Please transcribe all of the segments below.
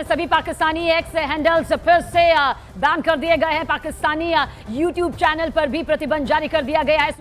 सभी Pakistani x handles फिर से बैन कर दिए गए हैं। पाकिस्तानी यूट्यूब चैनल पर भी प्रतिबंध जारी कर दिया गया है।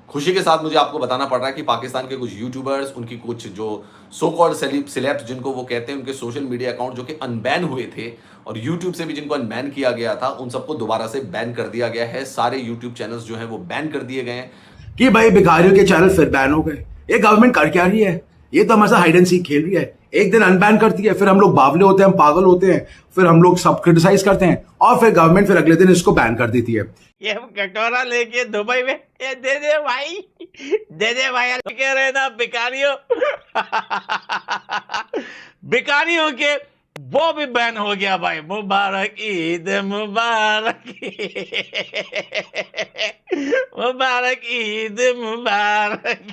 खुशी के साथ मुझे आपको बताना पड़ रहा है कि पाकिस्तान के कुछ यूट्यूबर्स, उनकी कुछ जो सो कॉल्ड सेलेब्स जिनको वो कहते हैं, उनके सोशल मीडिया अकाउंट जो कि अनबैन हुए थे और यूट्यूब से भी जिनको अनबैन किया गया था, उन सबको दोबारा से बैन कर दिया गया है। सारे यूट्यूब चैनल्स जो हैं वो बैन कर दिए गए हैं। कि भाई भिखारियों के चैनल फिर बैन हो गए। ये गवर्नमेंट कर क्या रही है? ये तो हमारे साथ हाइड एंड सीक खेल रही है। एक दिन अनबैन करती है, फिर हम लोग बावले होते हैं, हम पागल होते हैं, फिर हम लोग सब क्रिटिसाइज करते हैं और फिर गवर्नमेंट फिर अगले दिन इसको बैन कर देती है। ये कटोरा लेके दुबई में ये दे दे भाई, दे दे भाई, कह रहे ना भिखारियों भिखारियों के वो भी बैन हो गया भाई। मुबारक ईद, मुबारक मुबारक ईद, मुबारक।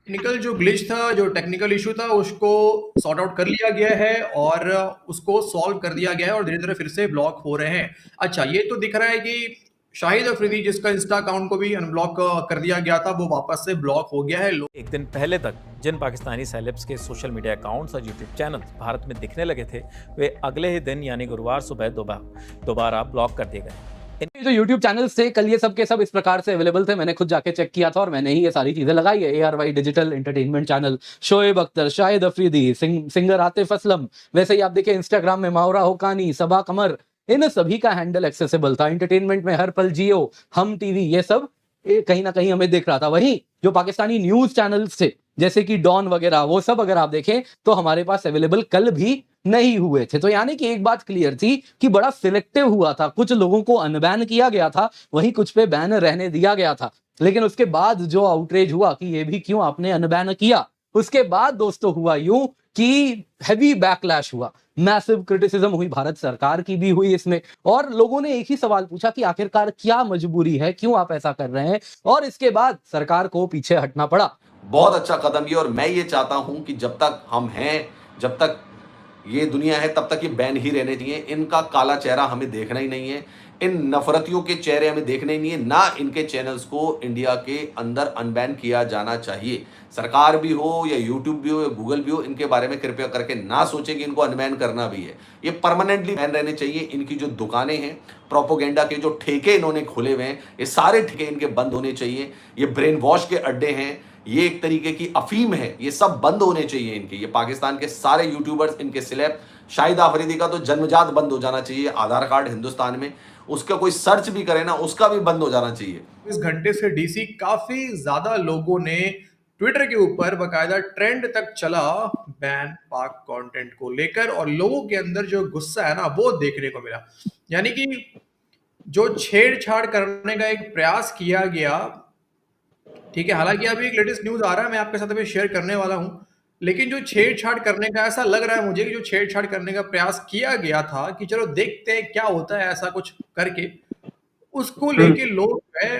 टेक्निकल जो ग्लिच था, जो टेक्निकल इशू था, उसको सॉर्ट आउट कर लिया गया है और उसको सॉल्व कर दिया गया है और धीरे धीरे फिर से ब्लॉक हो रहे हैं। अच्छा, ये तो दिख रहा है कि शाहिद अफरीदी जिसका इंस्टा अकाउंट को भी अनब्लॉक कर दिया गया था, वो वापस से ब्लॉक हो गया है। एक दिन पहले तक जिन पाकिस्तानी सेलेब्स के सोशल मीडिया अकाउंट्स और यूट्यूब चैनल्स भारत में दिखने लगे थे, वे अगले ही दिन यानी गुरुवार सुबह दोबारा ब्लॉक कर दिए गए। जो YouTube चैनल्स थे कल ये सब के सब इस प्रकार से अवेलेबल थे। मैंने खुद जाके चेक किया था और मैंने ही ये सारी चीजें लगाई है। ARY digital entertainment channel, Shoaib Akhtar, Shahid Afridi, singer Atif Aslam, वैसे ही आप देखिए इंस्टाग्राम में मावरा होकानी, सबा कमर, इन सभी का हैंडल एक्सेसिबल था। एंटरटेनमेंट में हर पल जियो, हम टीवी, ये सब कहीं ना कहीं हमें दिख रहा था। वहीं जो पाकिस्तानी न्यूज चैनल्स थे जैसे कि डॉन वगैरह, वो सब अगर आप देखें तो हमारे पास अवेलेबल कल भी नहीं हुए थे। तो यानी कि एक बात क्लियर थी कि बड़ा सिलेक्टिव हुआ था। कुछ लोगों को अनबैन किया गया था, वहीं कुछ पे बैन रहने दिया गया था। लेकिन उसके बाद जो आउटरेज हुआ कि ये भी क्यों आपने अनबैन किया, उसके बाद दोस्तों हुआ यूं कि हैवी बैकलैश हुआ, मैसिव क्रिटिसिज्म हुई, भारत सरकार की भी हुई इसमें। और लोगों ने एक ही सवाल पूछा कि आखिरकार क्या मजबूरी है, क्यों आप ऐसा कर रहे हैं, और इसके बाद सरकार को पीछे हटना पड़ा। बहुत अच्छा कदम ये, और मैं ये चाहता हूं कि जब तक हम हैं, जब तक ये दुनिया है, तब तक ये बैन ही रहने चाहिए। इनका काला चेहरा हमें देखना ही नहीं है, इन नफरतियों के चेहरे हमें देखने ही नहीं है, ना इनके चैनल्स को इंडिया के अंदर अनबैन किया जाना चाहिए। सरकार भी हो या यूट्यूब भी हो या गूगल भी हो, इनके बारे में कृपया करके ना सोचें कि इनको अनबैन करना भी है। ये परमानेंटली बैन रहने चाहिए। इनकी जो दुकानें हैं, प्रोपोगेंडा के जो ठेके इन्होंने खोले हुए हैं, ये सारे ठेके इनके बंद होने चाहिए। ये ब्रेन वॉश के अड्डे हैं, ये एक तरीके की अफीम है, ये सब बंद होने चाहिए इनके। ये पाकिस्तान के सारे यूट्यूबर्स, इनके सिलेब, शाहिद अफरीदी का तो जन्मजात बंद हो जाना चाहिए। आधार कार्ड हिंदुस्तान में उसका कोई सर्च भी करे ना, उसका भी बंद हो जाना चाहिए। इस घंटे से डीसी काफी ज्यादा लोगों ने ट्विटर के ऊपर बकायदा ट्रेंड तक चला बैन पाक कंटेंट को लेकर, और लोगों के अंदर जो गुस्सा है ना, वो देखने को मिला। यानी कि जो छेड़छाड़ करने का एक प्रयास किया गया, ठीक है, हालांकि अभी एक लेटेस्ट न्यूज आ रहा है, मैं आपके साथ अभी शेयर करने वाला हूं, लेकिन जो छेड़छाड़ करने का, ऐसा लग रहा है मुझे कि जो छेड़छाड़ करने का प्रयास किया गया था कि चलो देखते हैं क्या होता है ऐसा कुछ करके, उसको लेके लोग है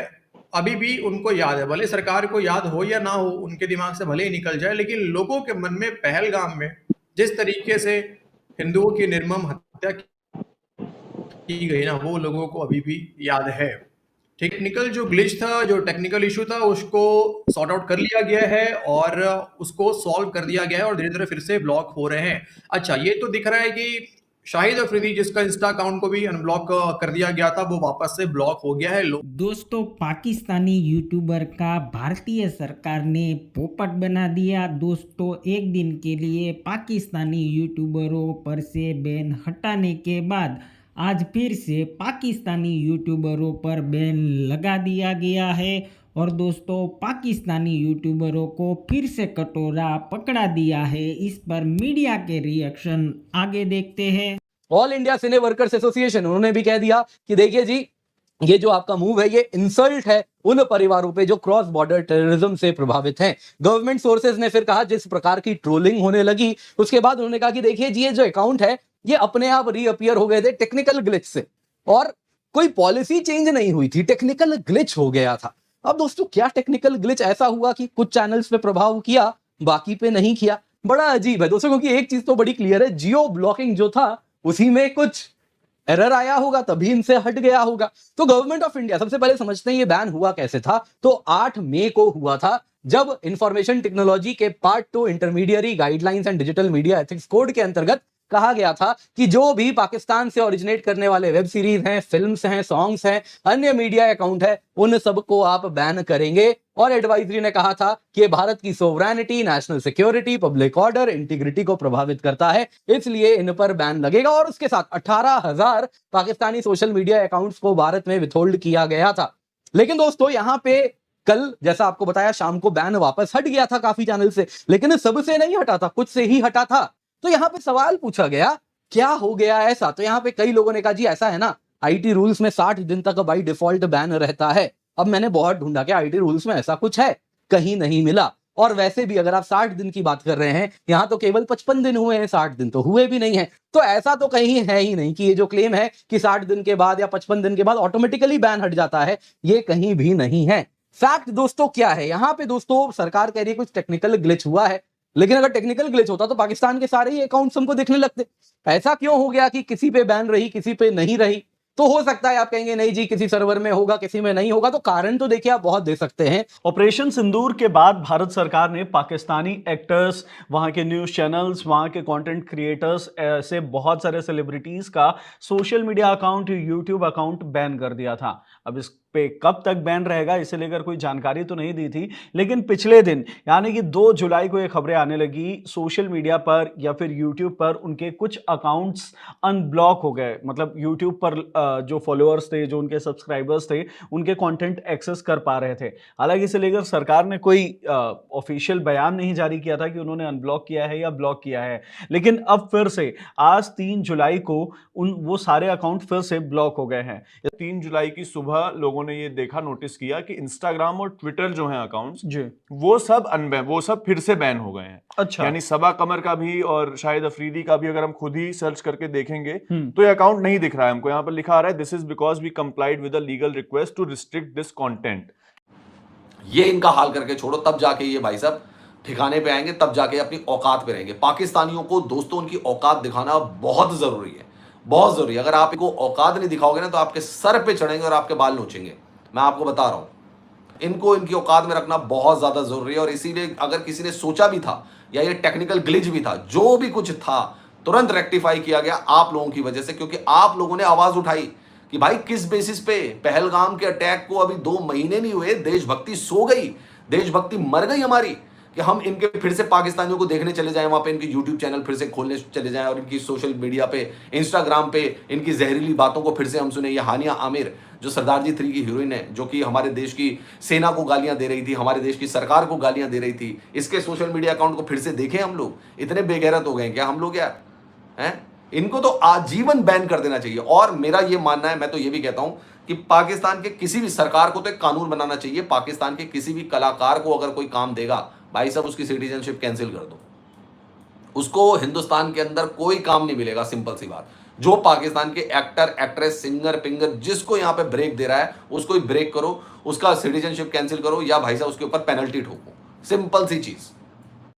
अभी भी उनको याद है। भले सरकार को याद हो या ना हो, उनके दिमाग से भले ही निकल जाए, लेकिन लोगों के मन में पहलगाम में जिस तरीके से हिंदुओं की निर्मम हत्या की गई ना, वो लोगों को अभी भी याद है। टेक्निकल जो ग्लिच था, जो टेक्निकल इशू था, उसको सॉर्ट आउट कर लिया गया है और उसको सॉल्व कर दिया गया है और धीरे धीरे फिर से ब्लॉक हो रहे हैं। अच्छा, ये तो दिख रहा है कि शाहिद अफरीदी जिसका इंस्टा अकाउंट को भी अनब्लॉक कर दिया गया था, वो वापस से ब्लॉक हो गया है। दोस्तों, पाकिस्तानी यूट्यूबर का भारतीय सरकार ने पोपट बना दिया। दोस्तों, एक दिन के लिए पाकिस्तानी यूट्यूबरों पर से बैन हटाने के बाद आज फिर से पाकिस्तानी यूट्यूबरों पर बैन लगा दिया गया है। और दोस्तों, पाकिस्तानी यूट्यूबरों को फिर से कटोरा पकड़ा दिया है। इस पर मीडिया के रिएक्शन आगे देखते हैं। ऑल इंडिया सिने वर्कर्स एसोसिएशन, उन्होंने भी कह दिया कि देखिए जी, ये जो आपका मूव है ये इंसल्ट है उन परिवारों पे जो क्रॉस बॉर्डर टेररिज्म से प्रभावित हैं। गवर्नमेंट सोर्सेज ने फिर कहा, जिस प्रकार की ट्रोलिंग होने लगी, उसके बाद उन्होंने कहा कि देखिए जी, ये जो अकाउंट है ये अपने आप रीअपियर हो गए थे टेक्निकल ग्लिच से, और कोई पॉलिसी चेंज नहीं हुई थी, टेक्निकल ग्लिच हो गया था। अब दोस्तों, क्या टेक्निकल ग्लिच ऐसा हुआ कि कुछ चैनल्स पे प्रभाव किया, बाकी पे नहीं किया? बड़ा अजीब है दोस्तों, क्योंकि एक चीज तो बड़ी क्लियर है, जियो ब्लॉकिंग जो था उसी में कुछ एरर आया होगा, तभी इनसे हट गया होगा। तो गवर्नमेंट ऑफ इंडिया, सबसे पहले समझते हैं ये बैन हुआ कैसे था। तो 8 मई को हुआ था, जब इंफॉर्मेशन टेक्नोलॉजी के part 2 intermediary guidelines and digital media ethics code के अंतर्गत कहा गया था कि जो भी पाकिस्तान से ओरिजिनेट करने वाले वेब सीरीज हैं, फिल्म्स हैं, सॉन्ग्स हैं, अन्य मीडिया अकाउंट है, उन सबको आप बैन करेंगे। और एडवाइजरी ने कहा था कि भारत की sovereignty, national security, public order, integrity को प्रभावित करता है, इसलिए इन पर बैन लगेगा। और उसके साथ 18,000 पाकिस्तानी सोशल मीडिया अकाउंट्स को भारत में विथहोल्ड किया गया था। लेकिन दोस्तों यहां पे कल जैसा आपको बताया शाम को बैन वापस हट गया था काफी चैनल से, लेकिन सबसे नहीं हटा था, कुछ से ही हटा था। तो यहां पे सवाल पूछा गया क्या हो गया ऐसा। तो यहां पे कई लोगों ने कहा जी ऐसा है ना, आईटी रूल्स में 60 दिन तक बाई डिफॉल्ट बैन रहता है। अब मैंने बहुत ढूंढा कि आईटी रूल्स में ऐसा कुछ है, कहीं नहीं मिला। और वैसे भी अगर आप 60 दिन की बात कर रहे हैं, यहां तो केवल 55 दिन हुए हैं, 60 दिन तो हुए भी नहीं है। तो ऐसा तो कहीं है ही नहीं कि ये जो क्लेम है कि 60 दिन के बाद या 55 दिन के बाद ऑटोमेटिकली बैन हट जाता है, ये कहीं भी नहीं है। फैक्ट दोस्तों क्या है, यहां पे दोस्तों सरकार कह रही है कुछ टेक्निकल ग्लिच हुआ है, लेकिन अगर टेक्निकल ग्लिच होता तो पाकिस्तान के सारे ही अकाउंट्स हमको दिखने लगते। ऐसा क्यों हो गया कि किसी पे बैन रही, किसी पे नहीं रही। तो हो सकता है आप कहेंगे नहीं जी किसी सर्वर में होगा, किसी में नहीं होगा। तो कारण तो देखिए आप बहुत दे सकते हैं। ऑपरेशन सिंदूर के बाद भारत सरकार ने पाकिस्तानी एक्टर्स, वहां के न्यूज़ चैनल्स, वहां के कंटेंट क्रिएटर्स, ऐसे बहुत सारे सेलिब्रिटीज का social media account, YouTube account ban कर दिया था। अब इस पे कब तक बैन रहेगा इसे लेकर कोई जानकारी तो नहीं दी थी, लेकिन पिछले दिन यानी कि 2 जुलाई को ये खबरें आने लगी सोशल मीडिया पर या फिर यूट्यूब पर उनके कुछ अकाउंट्स अनब्लॉक हो गए। मतलब यूट्यूब पर जो फॉलोअर्स थे, जो उनके सब्सक्राइबर्स थे, उनके कंटेंट एक्सेस कर पा रहे थे। हालांकि इसे लेकर सरकार ने कोई ऑफिशियल बयान नहीं जारी किया था कि उन्होंने अनब्लॉक किया है या ब्लॉक किया है, लेकिन अब फिर से आज 3 जुलाई को वो सारे अकाउंट फिर से ब्लॉक हो गए हैं। 3 जुलाई की सुबह लोगों ने ये देखा, नोटिस किया कि इंस्टाग्राम और ट्विटर जो हैं अकाउंट्स जी, वो सब फिर से बैन हो गए हैं। अच्छा, यानी सबा कमर का भी और शाहिद अफरीदी का भी अगर हम खुद ही सर्च करके देखेंगे तो ये अकाउंट नहीं दिख रहा है हमको। यहाँ पर लिखा आ रहा है this is because we complied with a legal request to restrict this content. ये इनका हाल करके छोड़ो, तब जाके ये भाई साहब ठिकाने पे आएंगे, तब जाके अपनी औकात पे रहेंगे। पाकिस्तानियों को दोस्तों उनकी औकात दिखाना बहुत जरूरी है, बहुत जरूरी है। अगर आप इनको औकात नहीं दिखाओगे ना तो आपके सर पे चढ़ेंगे और आपके बाल नोचेंगे। मैं आपको बता रहा हूं, इनको इनकी औकात में रखना बहुत ज्यादा जरूरी है। और इसीलिए अगर किसी ने सोचा भी था या ये टेक्निकल ग्लिच भी था, जो भी कुछ था, तुरंत रेक्टिफाई किया गया आप लोगों की वजह से, क्योंकि आप लोगों ने आवाज उठाई कि भाई किस बेसिस पे पहलगाम के अटैक को अभी 2 महीने नहीं हुए, देशभक्ति सो गई, देशभक्ति मर गई हमारी, कि हम इनके फिर से पाकिस्तानियों को देखने चले जाएं, वहां पे इनके यूट्यूब चैनल फिर से खोलने चले जाएं और इनकी सोशल मीडिया पे, इंस्टाग्राम पे इनकी जहरीली बातों को फिर से हम सुने। ये हानिया आमिर जो सरदार जी 3 की हीरोइन है, जो कि हमारे देश की सेना को गालियां दे रही थी, हमारे देश की सरकार को गालियां दे रही थी, इसके सोशल मीडिया अकाउंट को फिर से देखें हम लोग। इतने बेगैरत हो गए क्या हम लोग यार हैं? इनको तो आजीवन बैन कर देना चाहिए। और मेरा ये मानना है, मैं तो ये भी कहता हूं कि पाकिस्तान के किसी भी सरकार को तो एक कानून बनाना चाहिए, पाकिस्तान के किसी भी कलाकार को अगर कोई काम देगा, भाई साहब उसकी सिटीजनशिप कैंसिल कर दो, उसको हिंदुस्तान के अंदर कोई काम नहीं मिलेगा। सिंपल सी बात, जो पाकिस्तान के एक्टर, एक्ट्रेस, सिंगर, पिंगर जिसको यहां पे ब्रेक दे रहा है उसको ही ब्रेक करो, उसका सिटीजनशिप कैंसिल करो, या भाई साहब उसके ऊपर पेनल्टी ठोको। सिंपल सी चीज।